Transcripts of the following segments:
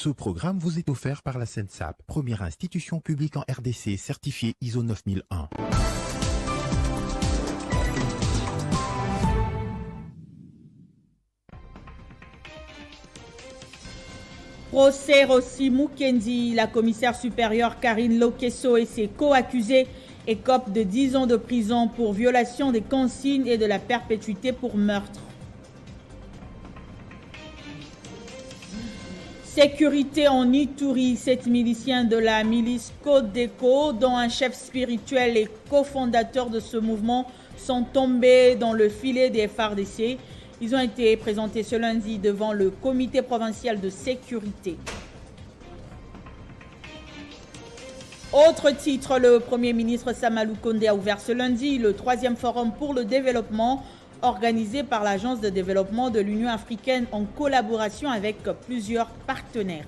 Ce programme vous est offert par la SENSAP, première institution publique en RDC certifiée ISO 9001. Procès Rossi Mukendi, la commissaire supérieure Karine Lokesso et ses co-accusés écopent de 10 ans de prison pour violation des consignes et de la perpétuité pour meurtre. Sécurité en Ituri, 7 miliciens de la milice Codeco, dont un chef spirituel et cofondateur de ce mouvement, sont tombés dans le filet des FARDC. Ils ont été présentés ce lundi devant le comité provincial de sécurité. Autre titre, le Premier ministre Samalou Condé a ouvert ce lundi le 3e forum pour le développement organisé par l'Agence de développement de l'Union africaine en collaboration avec plusieurs partenaires.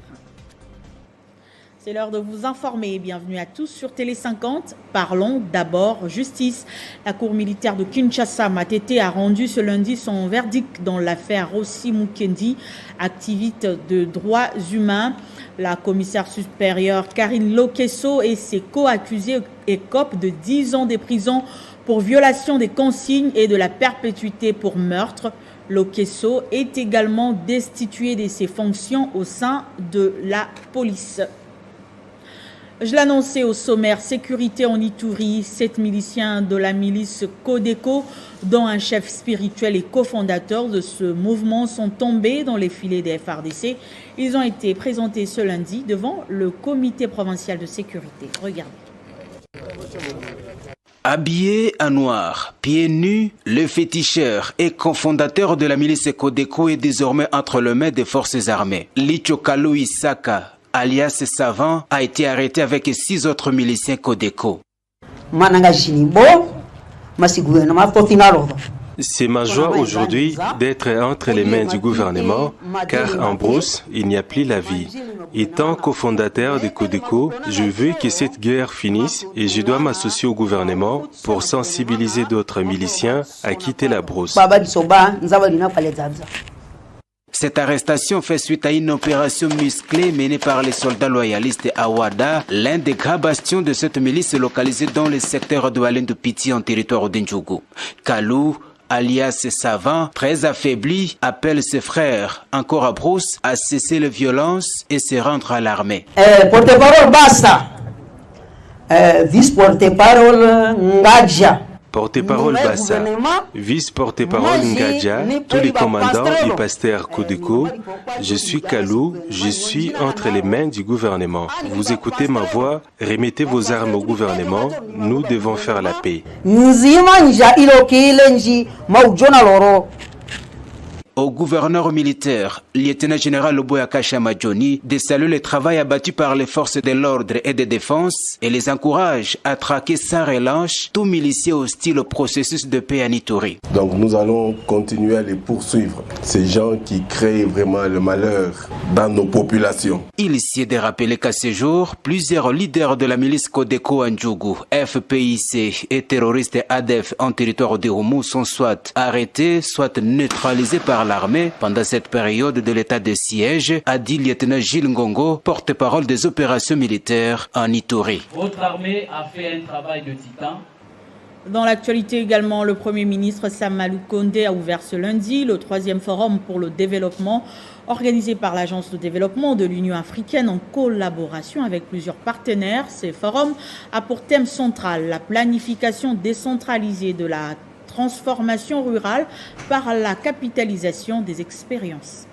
C'est l'heure de vous informer. Bienvenue à tous sur Télé 50. Parlons d'abord justice. La Cour militaire de Kinshasa, Matete, a rendu ce lundi son verdict dans l'affaire Rossi Mukendi, activiste de droits humains. La commissaire supérieure Karine Lokesso et ses co-accusés écopent de 10 ans de prison pour violation des consignes et de la perpétuité pour meurtre. Lokesso est également destitué de ses fonctions au sein de la police. Je l'annonçais au sommaire, sécurité en Ituri, 7 miliciens de la milice Codeco, dont un chef spirituel et cofondateur de ce mouvement, sont tombés dans les filets des FARDC. Ils ont été présentés ce lundi devant le comité provincial de sécurité. Regardez. Habillé en noir, pieds nus, le féticheur et cofondateur de la milice Codeco est désormais entre les mains des forces armées. Lichokalo Isaka, alias Savant, a été arrêté avec 6 autres miliciens Codeco. C'est ma joie aujourd'hui d'être entre les mains du gouvernement, car en brousse, il n'y a plus la vie. Étant cofondateur de Codeco, je veux que cette guerre finisse et je dois m'associer au gouvernement pour sensibiliser d'autres miliciens à quitter la brousse. Cette arrestation fait suite à une opération musclée menée par les soldats loyalistes à Ouada, l'un des grands bastions de cette milice localisée dans le secteur de Walendu-Piti en territoire d'Indjougou. Kalou, alias Savant, très affaibli, appelle ses frères, encore à brousse, à cesser les violences et se rendre à l'armée. Porte-parole Bassa, vice-porte-parole Ngadja. Porte-parole Bassa, vice-porte-parole Ngadja, tous les commandants et pasteurs Codeco, je suis Kalou, je suis entre les mains du gouvernement. Vous écoutez ma voix, remettez vos armes au gouvernement, nous devons faire la paix. Au gouverneur militaire, lieutenant-général Loboyaka Chamadjoni, de saluer le travail abattu par les forces de l'ordre et de défense et les encourage à traquer sans relâche tout milicier hostile au processus de paix en Ituri. Donc nous allons continuer à les poursuivre, ces gens qui créent vraiment le malheur dans nos populations. Il s'y est de rappeler qu'à ce jour, plusieurs leaders de la milice Codeco Ndjougou, FPIC et terroristes ADF en territoire de Oumou sont soit arrêtés, soit neutralisés par l'armée pendant cette période de l'état de siège, a dit lieutenant Gilles Ngongo, porte-parole des opérations militaires en Ituri. Votre armée a fait un travail de titan. Dans l'actualité également, le Premier ministre Samalou Condé a ouvert ce lundi le 3e forum pour le développement organisé par l'Agence de développement de l'Union africaine en collaboration avec plusieurs partenaires. Ce forum a pour thème central la planification décentralisée de la transformation rurale par la capitalisation des expériences.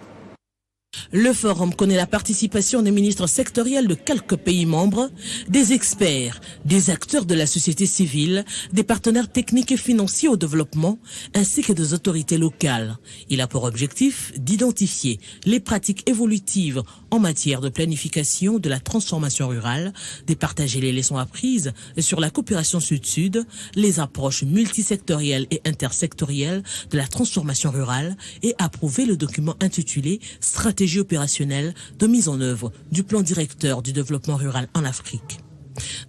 Le forum connaît la participation des ministres sectoriels de quelques pays membres, des experts, des acteurs de la société civile, des partenaires techniques et financiers au développement, ainsi que des autorités locales. Il a pour objectif d'identifier les pratiques évolutives en matière de planification de la transformation rurale, de partager les leçons apprises sur la coopération sud-sud, les approches multisectorielles et intersectorielles de la transformation rurale et approuver le document intitulé « Stratégie opérationnelle de mise en œuvre du plan directeur du développement rural en Afrique ».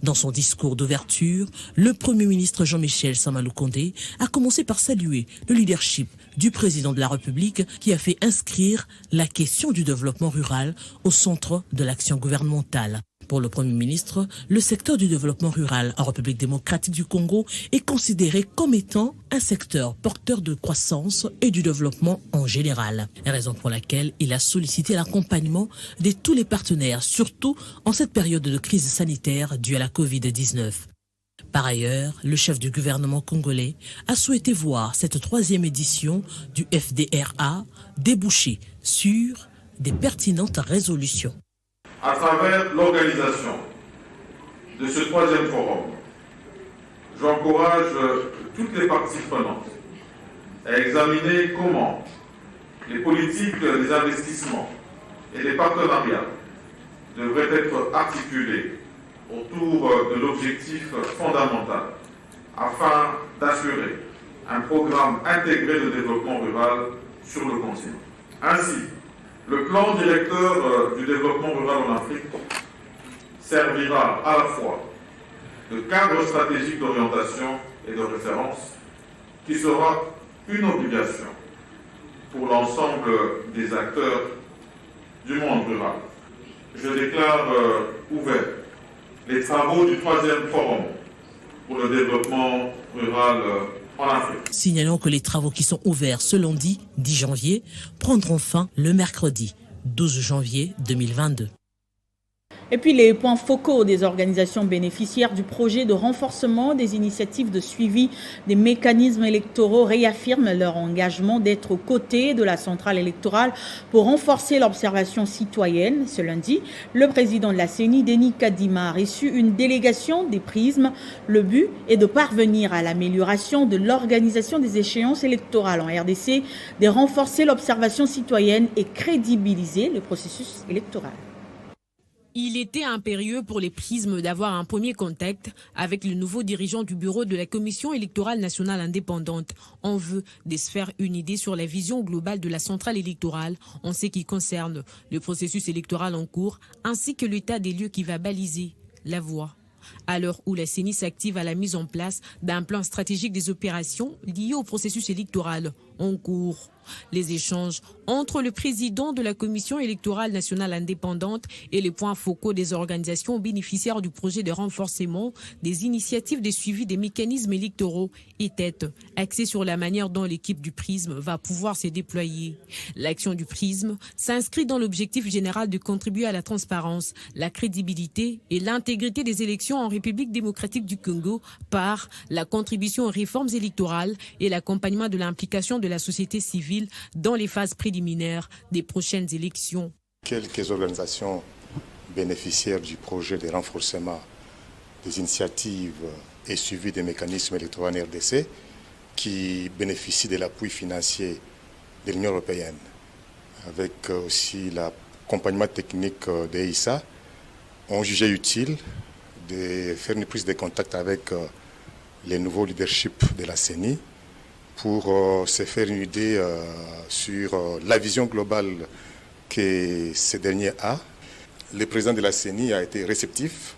Dans son discours d'ouverture, le Premier ministre Jean-Michel Samalou Condé a commencé par saluer le leadership du président de la République qui a fait inscrire la question du développement rural au centre de l'action gouvernementale. Pour le Premier ministre, le secteur du développement rural en République démocratique du Congo est considéré comme étant un secteur porteur de croissance et du développement en général. Raison pour laquelle il a sollicité l'accompagnement de tous les partenaires, surtout en cette période de crise sanitaire due à la Covid-19. Par ailleurs, le chef du gouvernement congolais a souhaité voir cette 3e édition du FDRA déboucher sur des pertinentes résolutions. À travers l'organisation de ce 3e forum, j'encourage toutes les parties prenantes à examiner comment les politiques des investissements et des partenariats devraient être articulés autour de l'objectif fondamental afin d'assurer un programme intégré de développement rural sur le continent. Ainsi, le plan directeur du développement rural en Afrique servira à la fois de cadre stratégique d'orientation et de référence qui sera une obligation pour l'ensemble des acteurs du monde rural. Je déclare ouvert les travaux du 3e forum pour le développement rural en Afrique. Signalons que les travaux qui sont ouverts ce lundi 10 janvier prendront fin le mercredi 12 janvier 2022. Et puis les points focaux des organisations bénéficiaires du projet de renforcement des initiatives de suivi des mécanismes électoraux réaffirment leur engagement d'être aux côtés de la centrale électorale pour renforcer l'observation citoyenne. Ce lundi, le président de la CENI, Denis Kadima, a reçu une délégation des prismes. Le but est de parvenir à l'amélioration de l'organisation des échéances électorales en RDC, de renforcer l'observation citoyenne et crédibiliser le processus électoral. Il était impérieux pour les prismes d'avoir un premier contact avec le nouveau dirigeant du bureau de la Commission électorale nationale indépendante. On veut de se faire une idée sur la vision globale de la centrale électorale en ce qui concerne le processus électoral en cours ainsi que l'état des lieux qui va baliser la voie. À l'heure où la CENI s'active à la mise en place d'un plan stratégique des opérations liées au processus électoral en cours. Les échanges entre le président de la Commission électorale nationale indépendante et les points focaux des organisations bénéficiaires du projet de renforcement des initiatives de suivi des mécanismes électoraux étaient axés sur la manière dont l'équipe du prisme va pouvoir se déployer. L'action du prisme s'inscrit dans l'objectif général de contribuer à la transparence, la crédibilité et l'intégrité des élections en République démocratique du Congo par la contribution aux réformes électorales et l'accompagnement de l'implication de la société civile dans les phases préliminaires des prochaines élections. Quelques organisations bénéficiaires du projet de renforcement des initiatives et suivi des mécanismes électoraux en RDC qui bénéficient de l'appui financier de l'Union européenne, avec aussi l'accompagnement technique de EISA, ont jugé utile de faire une prise de contact avec les nouveaux leaderships de la CENI pour se faire une idée sur la vision globale que ce dernier a. Le président de la CENI a été réceptif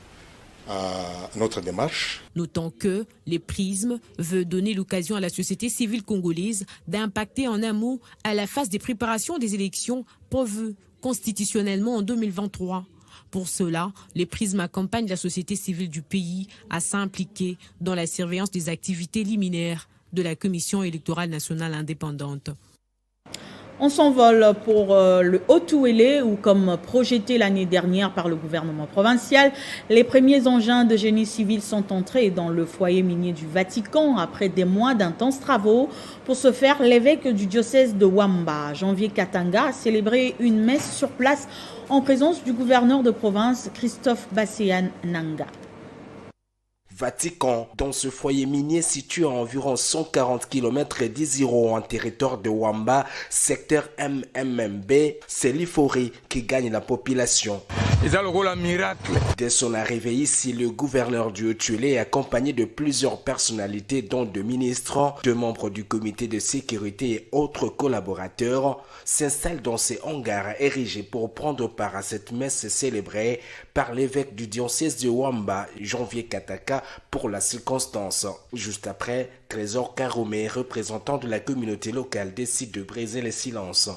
à notre démarche. Notons que les prismes veut donner l'occasion à la société civile congolaise d'impacter en amont à la phase des préparations des élections prévues constitutionnellement en 2023. Pour cela, les prismes accompagnent la société civile du pays à s'impliquer dans la surveillance des activités liminaires de la Commission électorale nationale indépendante. On s'envole pour le Haut-Ouélé où, comme projeté l'année dernière par le gouvernement provincial, les premiers engins de génie civil sont entrés dans le foyer minier du Vatican après des mois d'intenses travaux. Pour ce faire, l'évêque du diocèse de Wamba, Janvier Katanga, a célébré une messe sur place en présence du gouverneur de province, Christophe Basséan Nanga. Vatican, dans ce foyer minier situé à environ 140 km d'Iziro en territoire de Wamba, secteur MMB, c'est l'euphorie qui gagne la population. Dès son arrivée ici, le gouverneur du Haut-Uélé, accompagné de plusieurs personnalités, dont deux ministres, deux membres du comité de sécurité et autres collaborateurs, s'installe dans ces hangars érigés pour prendre part à cette messe célébrée par l'évêque du diocèse de Wamba, Janvier Kataka, pour la circonstance. Juste après, Trésor Karoumé, représentant de la communauté locale, décide de briser le silence.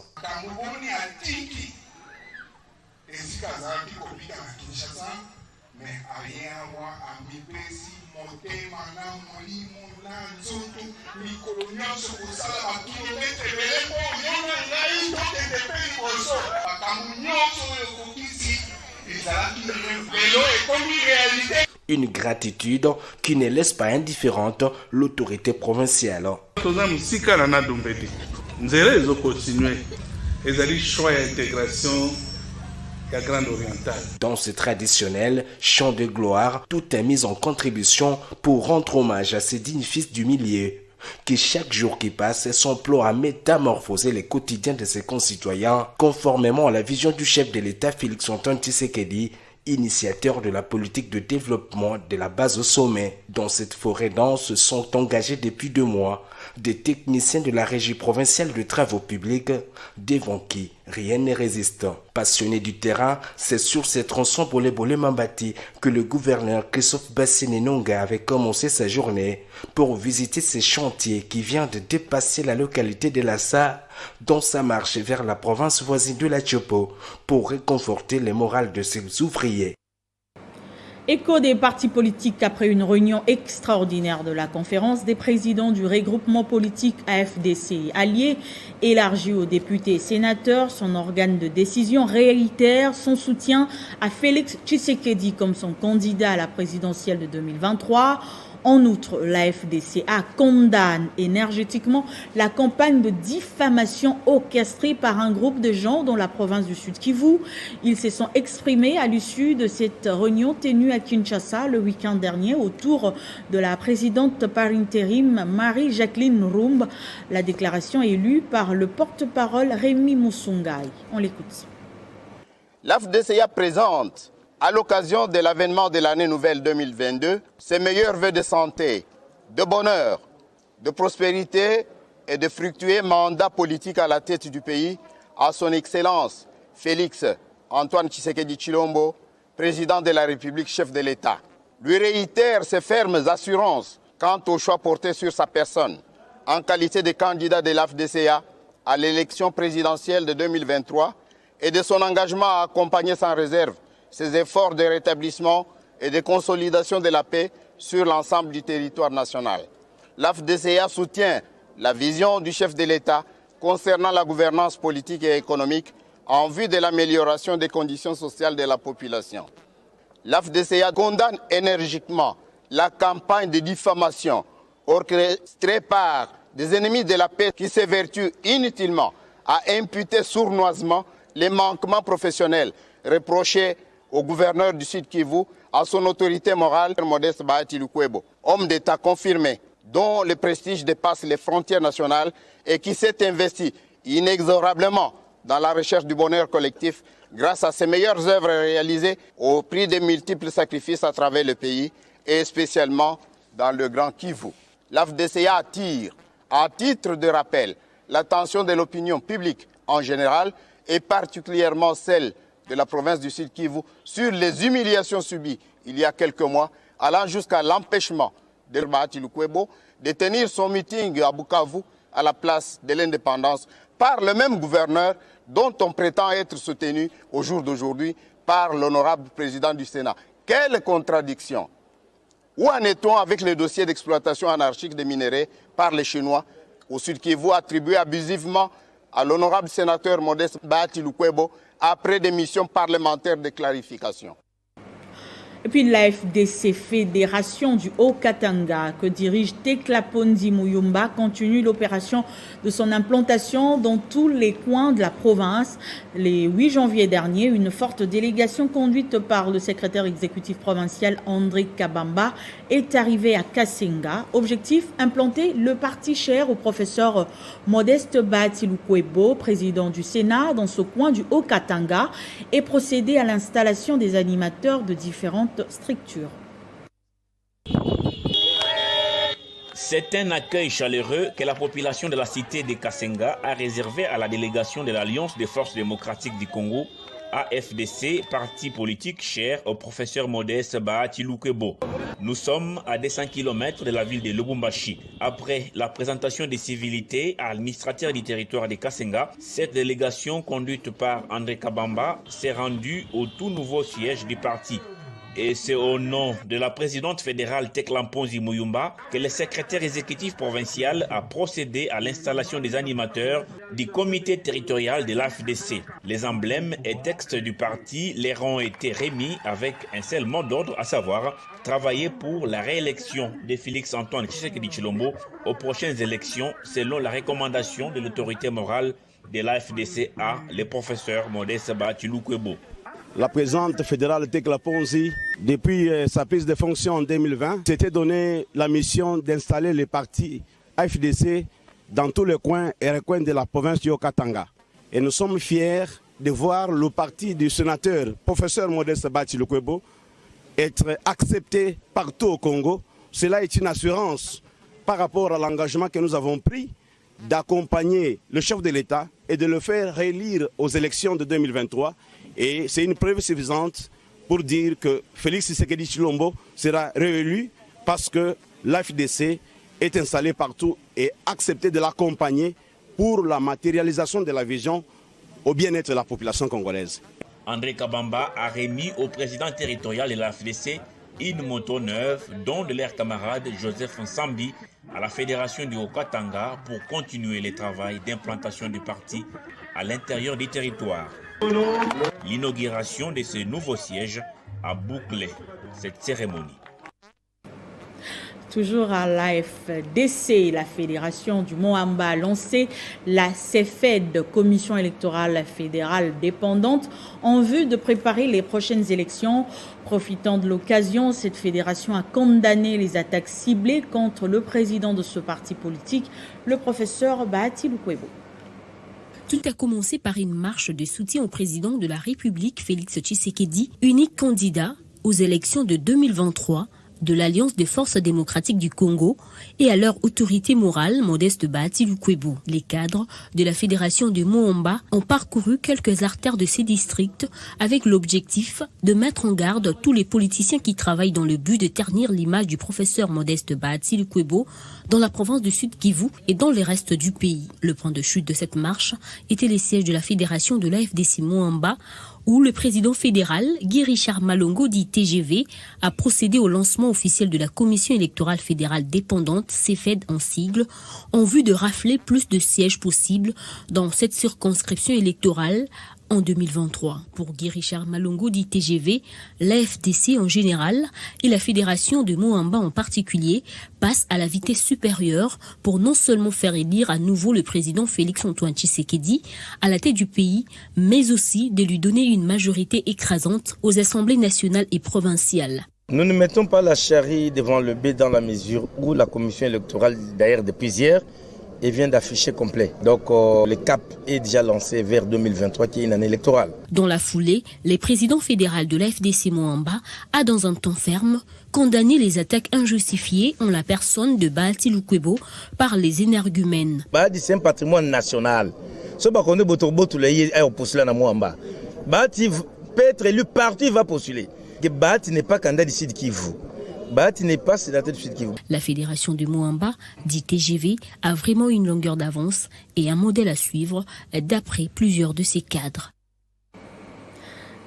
Une gratitude qui ne laisse pas indifférente l'autorité provinciale. Dans ce traditionnel chant de gloire, tout est mis en contribution pour rendre hommage à ces dignes fils du milieu qui chaque jour qui passe s'emploient à métamorphoser les quotidiens de ses concitoyens conformément à la vision du chef de l'État Félix-Antoine Tshisekedi, initiateur de la politique de développement de la base au sommet. Dans cette forêt dense sont engagés depuis 2 mois des techniciens de la régie provinciale de travaux publics, devant qui rien ne résiste. Passionné du terrain, c'est sur ces tronçons Bolé Mambati que le gouverneur Christophe Bassine-Nonga avait commencé sa journée pour visiter ces chantiers qui viennent de dépasser la localité de Lassa dans sa marche vers la province voisine de la Tchopo pour réconforter les morales de ses ouvriers. Écho des partis politiques après une réunion extraordinaire de la conférence des présidents du regroupement politique AFDC allié, élargi aux députés et sénateurs, son organe de décision réitère son soutien à Félix Tshisekedi comme son candidat à la présidentielle de 2023. En outre, la FDCA condamne énergétiquement la campagne de diffamation orchestrée par un groupe de gens dans la province du Sud Kivu. Ils se sont exprimés à l'issue de cette réunion tenue à Kinshasa le week-end dernier autour de la présidente par intérim Marie-Jacqueline Rumba. La déclaration est lue par le porte-parole Rémi Moussoungaï. On l'écoute. L'AFDCA présente, à l'occasion de l'avènement de l'année nouvelle 2022, ses meilleurs vœux de santé, de bonheur, de prospérité et de fructueux mandat politique à la tête du pays à son Excellence Félix Antoine Tshisekedi Tshilombo, président de la République, chef de l'État. Lui réitère ses fermes assurances quant au choix porté sur sa personne en qualité de candidat de l'AFDCA à l'élection présidentielle de 2023 et de son engagement à accompagner sans réserve ses efforts de rétablissement et de consolidation de la paix sur l'ensemble du territoire national. L'AFDCA soutient la vision du chef de l'État concernant la gouvernance politique et économique en vue de l'amélioration des conditions sociales de la population. L'AFDCA condamne énergiquement la campagne de diffamation orchestrée par des ennemis de la paix qui s'évertuent inutilement à imputer sournoisement les manquements professionnels reprochés au gouverneur du Sud Kivu, à son autorité morale, Modeste Bahati Lukwebo, homme d'État confirmé, dont le prestige dépasse les frontières nationales et qui s'est investi inexorablement dans la recherche du bonheur collectif grâce à ses meilleures œuvres réalisées au prix de multiples sacrifices à travers le pays et spécialement dans le Grand Kivu. L'AFDCA attire, à titre de rappel, l'attention de l'opinion publique en général et particulièrement celle de la province du Sud Kivu sur les humiliations subies il y a quelques mois, allant jusqu'à l'empêchement de Bahati Lukwebo de tenir son meeting à Bukavu à la place de l'indépendance par le même gouverneur dont on prétend être soutenu au jour d'aujourd'hui par l'honorable président du Sénat. Quelle contradiction! Où en est-on avec le dossier d'exploitation anarchique des minerais par les Chinois au Sud Kivu attribué abusivement à l'honorable sénateur Modeste Bahati Lukwebo après des missions parlementaires de clarification? Et puis la FDC, Fédération du Haut-Katanga, que dirige Tekla Ponzi Muyumba, continue l'opération de son implantation dans tous les coins de la province. Le 8 janvier dernier, une forte délégation conduite par le secrétaire exécutif provincial André Kabamba est arrivée à Kasenga. Objectif, implanter le parti cher au professeur Modeste Bahati Lukwebo, président du Sénat, dans ce coin du Haut-Katanga, et procéder à l'installation des animateurs de différentes structures. C'est un accueil chaleureux que la population de la cité de Kasenga a réservé à la délégation de l'Alliance des forces démocratiques du Congo, AFDC, parti politique cher au professeur Modeste Bahati Lukwebo. Nous sommes à 200 km de la ville de Lubumbashi. Après la présentation des civilités à l'administrateur du territoire de Kasenga, cette délégation conduite par André Kabamba s'est rendue au tout nouveau siège du parti. Et c'est au nom de la présidente fédérale Tekla Ponzi Muyumba que le secrétaire exécutif provincial a procédé à l'installation des animateurs du comité territorial de l'AFDC. Les emblèmes et textes du parti leur ont été remis avec un seul mot d'ordre, à savoir travailler pour la réélection de Félix-Antoine Tshisekedi Tshilombo aux prochaines élections selon la recommandation de l'autorité morale de l'AFDC à le professeur Modeste Bahati Lukwebo. La présidente fédérale Tekla Ponzi, depuis sa prise de fonction en 2020, s'était donné la mission d'installer le parti AFDC dans tous les coins et recoins de la province du Haut-Katanga. Et nous sommes fiers de voir le parti du sénateur professeur Modeste Bahati Lukwebo être accepté partout au Congo. Cela est une assurance par rapport à l'engagement que nous avons pris d'accompagner le chef de l'État et de le faire réélire aux élections de 2023. Et c'est une preuve suffisante pour dire que Félix Tshisekedi Tshilombo sera réélu parce que l'AFDC est installé partout et accepté de l'accompagner pour la matérialisation de la vision au bien-être de la population congolaise. André Kabamba a remis au président territorial de l'AFDC une moto neuve, dont de leur camarade Joseph Nsambi à la Fédération du Haut-Katanga pour continuer le travail d'implantation du parti à l'intérieur du territoire. L'inauguration de ce nouveau siège a bouclé cette cérémonie. Toujours à l'AFDC, la Fédération du Moamba a lancé la CEFED, Commission électorale fédérale dépendante, en vue de préparer les prochaines élections. Profitant de l'occasion, cette fédération a condamné les attaques ciblées contre le président de ce parti politique, le professeur Bahati Lukwebo. Tout a commencé par une marche de soutien au président de la République, Félix Tshisekedi, unique candidat aux élections de 2023 de l'Alliance des forces démocratiques du Congo et à leur autorité morale, Modeste Bahati Lukwebo. Les cadres de la Fédération de Moamba ont parcouru quelques artères de ces districts avec l'objectif de mettre en garde tous les politiciens qui travaillent dans le but de ternir l'image du professeur Modeste Bahati Lukwebo dans la province du Sud Kivu et dans les restes du pays. Le point de chute de cette marche était les sièges de la Fédération de l'AFDC Moamba, où le président fédéral, Guy Richard Malongo, dit TGV, a procédé au lancement officiel de la Commission électorale fédérale dépendante, CEFED en sigle, en vue de rafler plus de sièges possibles dans cette circonscription électorale en 2023. Pour Guy Richard Malongo, dit TGV, l'AFDC en général et la Fédération de Moamba en particulier passent à la vitesse supérieure pour non seulement faire élire à nouveau le président Félix-Antoine Tshisekedi à la tête du pays, mais aussi de lui donner une majorité écrasante aux assemblées nationales et provinciales. Nous ne mettons pas la charrue devant le bœuf dans la mesure où la commission électorale, d'ailleurs depuis hier, et vient d'afficher complet. Donc le cap est déjà lancé vers 2023 qui est une année électorale. Dans la foulée, le président fédéral de l'AFDC Moamba a dans un ton ferme condamné les attaques injustifiées en la personne de Bahati Lukwebo par les énergumènes. Bahati c'est un patrimoine national. Ce bakonde botorbo tout les est postulé na Moamba. Bahati peut être élu partout, il va postuler. Que Bahati n'est pas candidat du Sud Kivu. Bahati n'est pas sénateur du Sud Kivu. La fédération de Moamba, dit TGV, a vraiment une longueur d'avance et un modèle à suivre d'après plusieurs de ses cadres.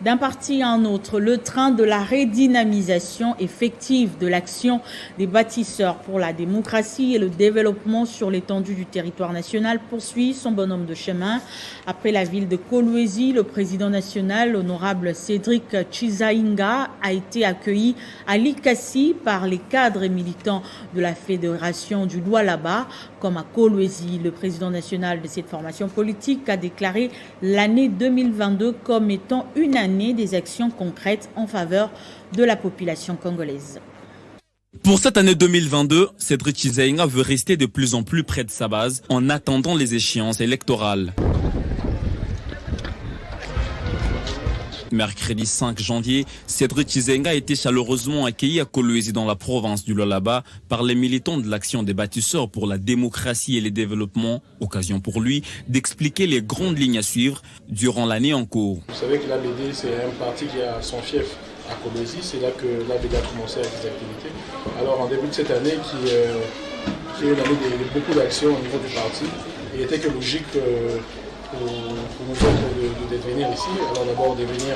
D'un parti à un autre, le train de la redynamisation effective de l'action des bâtisseurs pour la démocratie et le développement sur l'étendue du territoire national poursuit son bonhomme de chemin. Après la ville de Kolwezi, le président national, honorable Cédric Chizainga, a été accueilli à Likasi par les cadres et militants de la Fédération du Lualaba. Comme à Kolwezi, le président national de cette formation politique a déclaré l'année 2022 comme étant une année des actions concrètes en faveur de la population congolaise. Pour cette année 2022, Cédric Chizainga veut rester de plus en plus près de sa base en attendant les échéances électorales. Mercredi 5 janvier, Cédric Chizainga a été chaleureusement accueilli à Kolwezi dans la province du Lualaba par les militants de l'action des bâtisseurs pour la démocratie et le développement, occasion pour lui d'expliquer les grandes lignes à suivre durant l'année en cours. Vous savez que l'ABD, c'est un parti qui a son fief à Kolwezi, c'est là que l'ABD a commencé avec des activités. Alors en début de cette année, qui est une année de beaucoup d'actions au niveau du parti, il était que logique pour nous autres de venir ici. Alors d'abord de venir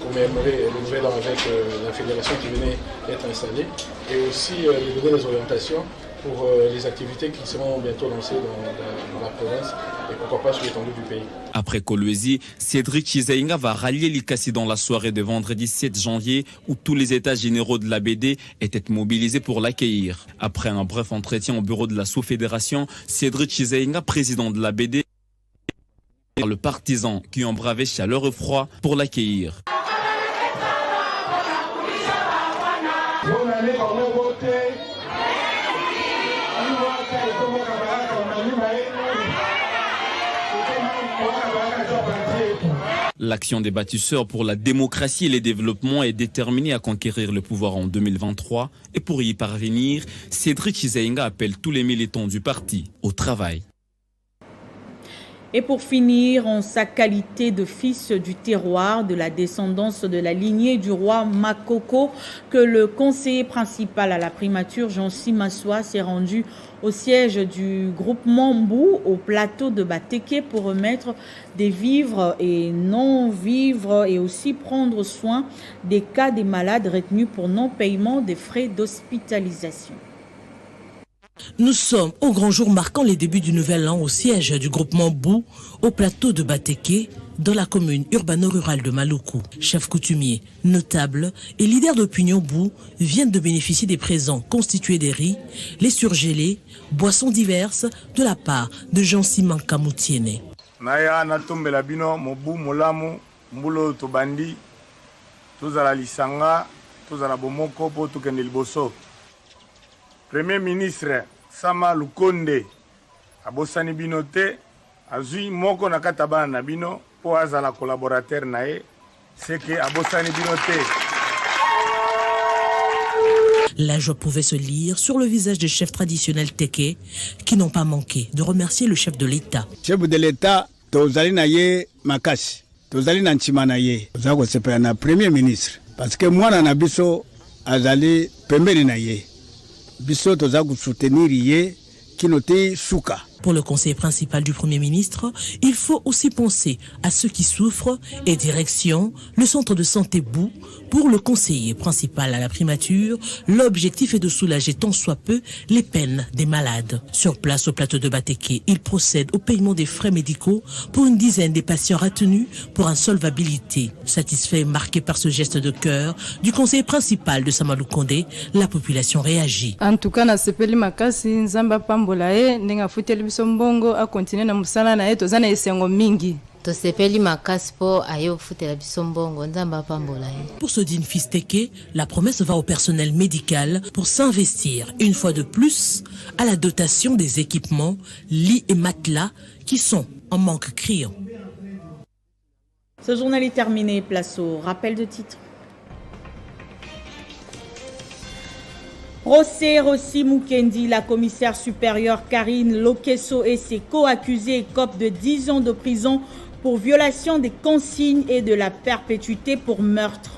commémorer le nouvel an avec la fédération qui venait d'être installée et aussi de donner des orientations pour les activités qui seront bientôt lancées dans la province et pourquoi pas sur l'étendue du pays. Après Kolwezi, Cédric Chizainga va rallier Likasi dans la soirée de vendredi 7 janvier où tous les états généraux de l'ABD étaient mobilisés pour l'accueillir. Après un bref entretien au bureau de la sous-fédération, Cédric Chizainga, président de l'ABD, le partisan qui ont bravé chaleur et froid pour l'accueillir. L'action des bâtisseurs pour la démocratie et le développement est déterminée à conquérir le pouvoir en 2023 et pour y parvenir, Cédric Chizainga appelle tous les militants du parti au travail. Et pour finir, en sa qualité de fils du terroir, de la descendance de la lignée du roi Makoko, que le conseiller principal à la primature, Jean-Si Massoua, s'est rendu au siège du groupement Mbou, au plateau de Bateke, pour remettre des vivres et non-vivres et aussi prendre soin des cas des malades retenus pour non-paiement des frais d'hospitalisation. Nous sommes au grand jour marquant les débuts du nouvel an au siège du groupement Bou, au plateau de Bateke, dans la commune urbano-rurale de Maluku. Chefs coutumiers, notables et leaders d'opinion Bou viennent de bénéficier des présents constitués des riz, les surgelés, boissons diverses de la part de Jean-Si Mankamoutiene. Naya natombela bino mobu molamu mbulo tobandi tozala lisanga tozala bomoko po tukende liboso. Premier ministre Sama Lukonde abosani bino te azui moko na katabana na bino po azala collaborateur na ye seke abosani bino te. La joie pouvait se lire sur le visage des chefs traditionnels Teke qui n'ont pas manqué de remercier le chef de l'État. Chef de l'État, tozali na ye makasi, tozali na nchima na ye, tozali kosepela na premier ministre parce que mwana na biso azali pembeni na ye. Biso tozali soutenir ye kinoti suka. Pour le conseiller principal du Premier ministre, il faut aussi penser à ceux qui souffrent et direction le centre de santé Bou. Pour le conseiller principal à la primature, l'objectif est de soulager tant soit peu les peines des malades. Sur place au plateau de Bateke, il procède au paiement des frais médicaux pour une dizaine des patients retenus pour insolvabilité. Satisfait et marqué par ce geste de cœur du conseiller principal de Samalou Kondé, la population réagit. En tout cas, na sepeli makasi nzamba pambola e ndinga futeli biso mbongo a continuer na musala na e tozana esengo mingi. Pour ce digne fils Teke, la promesse va au personnel médical pour s'investir une fois de plus à la dotation des équipements, lits et matelas qui sont en manque criant. Ce journal est terminé. Place au rappel de titre. Procès Rossi Mukendi, la commissaire supérieure Karine Lokesso et ses co-accusés écopent de 10 ans de prison pour violation des consignes et de la perpétuité pour meurtre.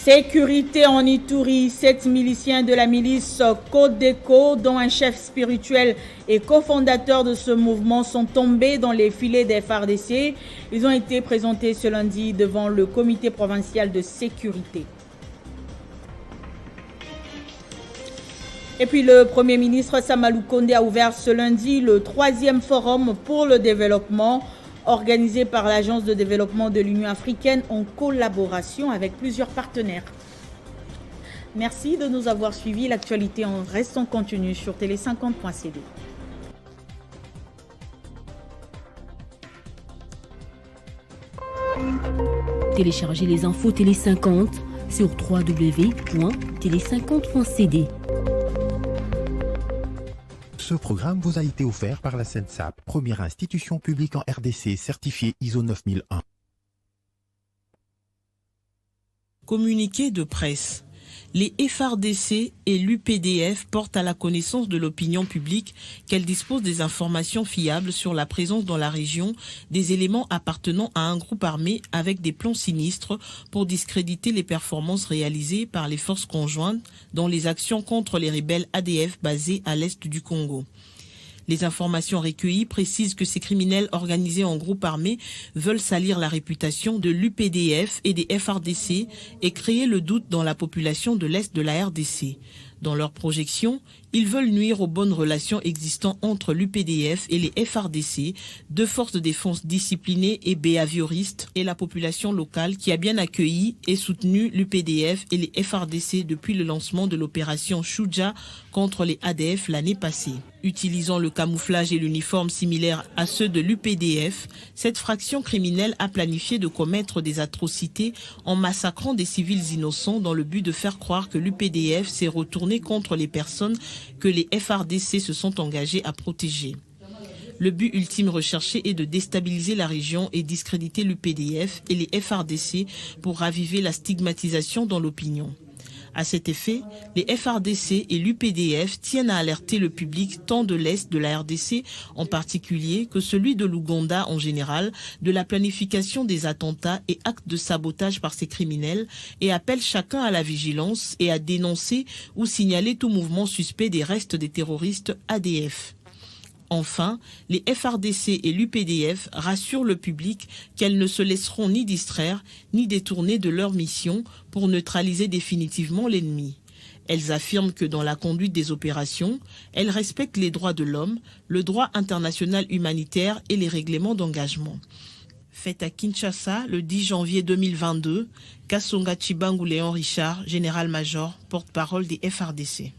Sécurité en Ituri, 7 miliciens de la milice Codeco, dont un chef spirituel et cofondateur de ce mouvement, sont tombés dans les filets des FARDC. Ils ont été présentés ce lundi devant le comité provincial de sécurité. Et puis le Premier ministre Samalou Kondé a ouvert ce lundi le 3e forum pour le développement organisé par l'Agence de développement de l'Union africaine en collaboration avec plusieurs partenaires. Merci de nous avoir suivis. L'actualité en reste en continu sur télé50.cd. Téléchargez les infos Télé 50 sur www.télé50.cd. Ce programme vous a été offert par la SENSAP, première institution publique en RDC certifiée ISO 9001. Communiqué de presse. Les FARDC et l'UPDF portent à la connaissance de l'opinion publique qu'elles disposent des informations fiables sur la présence dans la région des éléments appartenant à un groupe armé avec des plans sinistres pour discréditer les performances réalisées par les forces conjointes dans les actions contre les rebelles ADF basés à l'est du Congo. Les informations recueillies précisent que ces criminels organisés en groupe armé veulent salir la réputation de l'UPDF et des FARDC et créer le doute dans la population de l'Est de la RDC. Dans leur projection, ils veulent nuire aux bonnes relations existant entre l'UPDF et les FARDC, deux forces de défense disciplinées et behavioristes, et la population locale qui a bien accueilli et soutenu l'UPDF et les FARDC depuis le lancement de l'opération Shuja contre les ADF l'année passée. Utilisant le camouflage et l'uniforme similaires à ceux de l'UPDF, cette fraction criminelle a planifié de commettre des atrocités en massacrant des civils innocents dans le but de faire croire que l'UPDF s'est retourné contre les personnes que les FARDC se sont engagés à protéger. Le but ultime recherché est de déstabiliser la région et discréditer l'UPDF et les FARDC pour raviver la stigmatisation dans l'opinion. À cet effet, les FARDC et l'UPDF tiennent à alerter le public tant de l'Est de la RDC en particulier que celui de l'Ouganda en général de la planification des attentats et actes de sabotage par ces criminels et appellent chacun à la vigilance et à dénoncer ou signaler tout mouvement suspect des restes des terroristes ADF. Enfin, les FARDC et l'UPDF rassurent le public qu'elles ne se laisseront ni distraire ni détourner de leur mission pour neutraliser définitivement l'ennemi. Elles affirment que dans la conduite des opérations, elles respectent les droits de l'homme, le droit international humanitaire et les règlements d'engagement. Fait à Kinshasa le 10 janvier 2022, Kasonga Chibangu Léon Richard, général-major, porte-parole des FARDC.